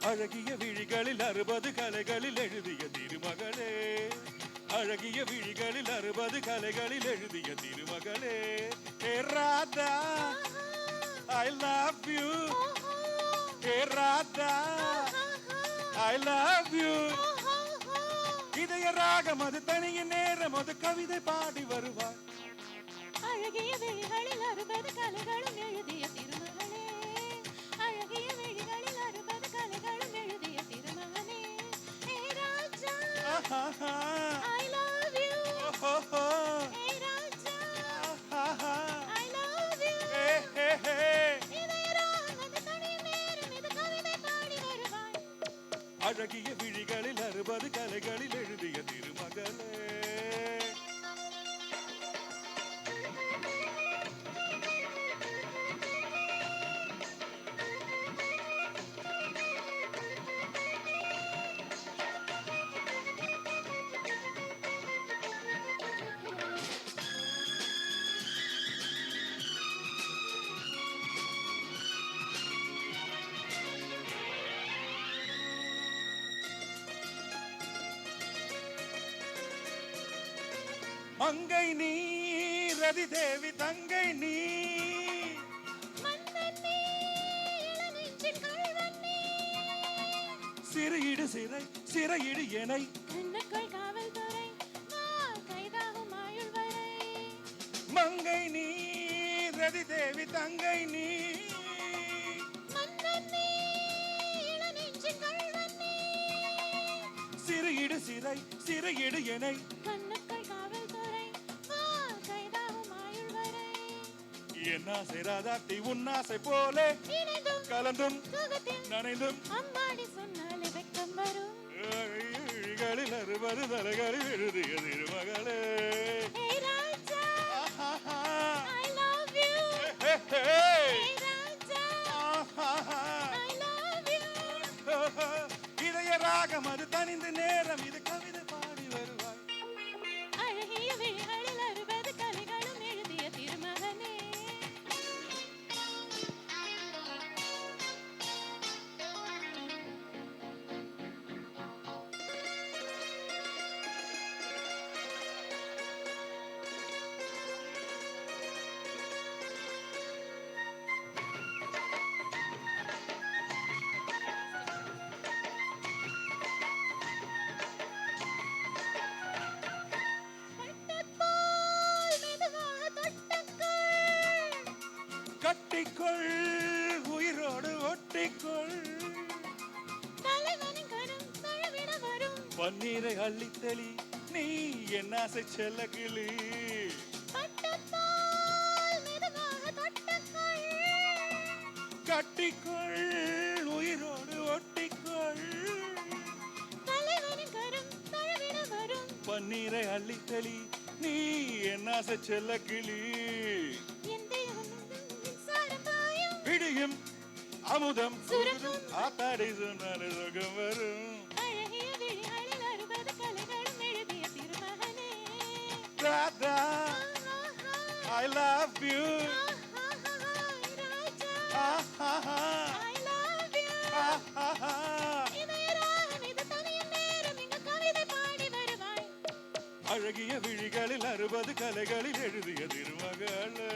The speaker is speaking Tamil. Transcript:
அழகிய விழிகளில் 60 கலைகளில் எழுதிய திருமகளே, அழகிய விழிகளில் 60 கலைகளில் எழுதிய திருமகளே. ஹே Radha, I love you. Hey Radha, I love you. இதய ராகம் அது தனிய நேரம் அது கவிதை பாடி வருவார். அழகிய விழிகளில் 60 கலைகளும் எழுதிய திருமகளே, அழகிய விழிகளில் 60 கலைகளும் எழுதிய திருமகளே. ஹே ராஜா, I love you. Hey Raja, I love you. இதய ராகம் அது தனிய நேரம் இது கவிதை பாடி வருவாய். அழகிய விழிகளில் 60 கலைகளில் எழுதிய திருமகளே. மங்கை நீ ரதி தேவி தங்கை நீ, மன்னன் நீ இளநெஞ்சின் கள்வன் நீ, சிறையிடு சிறை சிறையிடு எனை, கண்ணுக்குள் காவல்துறை நான் கைதாகும் ஆயுள் வரை. மங்கை நீ ரதி தேவி தங்கை நீ, மன்னன் நீ இளநெஞ்சின் கள்வன் நீ, சிறையிடு சிறை சிறையிடு எனை, கண்ணுக்குள் காவல்துறை நான் கைதாகும் ஆயுள் வரை. என் ஆசை ராதாத்தி உன்னாசை போலே இணைந்தும் கலந்தும் சுகத்தில் நனைந்தும், அம்மாடி சொன்னாலே வெட்கம் வரும். விழிகளில் 60 தலைகளில் எழுதிய திருமகளே. ஹே ராஜா, I love you. Hey hey Raja, I love you. இதய ராகம் அது தனிந்து நேரம் இது கவிதை பாடி வருவாய். அழகிய விழிகளில் 60 கலைகளும் எழுதிய திருமகனே. பட்டப்போல் மெதுவாக தொட்டக்கள், கட்டிக்கொள் உயிரோடு ஒட்டிக்கொள், தலைவனின் கரம் தழுவிட வரும். பன்னீரை அள்ளித்தளி நீ என் ஆசை செல்ல கிளி. பட்டப்போல் மெதுவாக தொட்டக்கள், கட்டிக்கொள் உயிரோடு ஒட்டிக்கொள், தலைவனின் கரம் தழுவிட வரும். பன்னீரை அள்ளித்தளி நீ என் ஆசை செல்ல கிளி. என் தேவன் மின்சாரம் பாயும், பிடியும் அமுதம் சுரக்கும். ஆத்தாடி சொன்னாலே சுகம் வரும். அழகிய விழிகளில் 60 கலைகளும் எழுதிய திருமகனே. Radha, I love you. Raja, I love you. இதய ராகம் இது தனியும் நேரம் இங்கு கவிதை பாடி வருவாய். அழகிய விழிகளில் 60 கலைகளில் எழுதிய திருமகளே.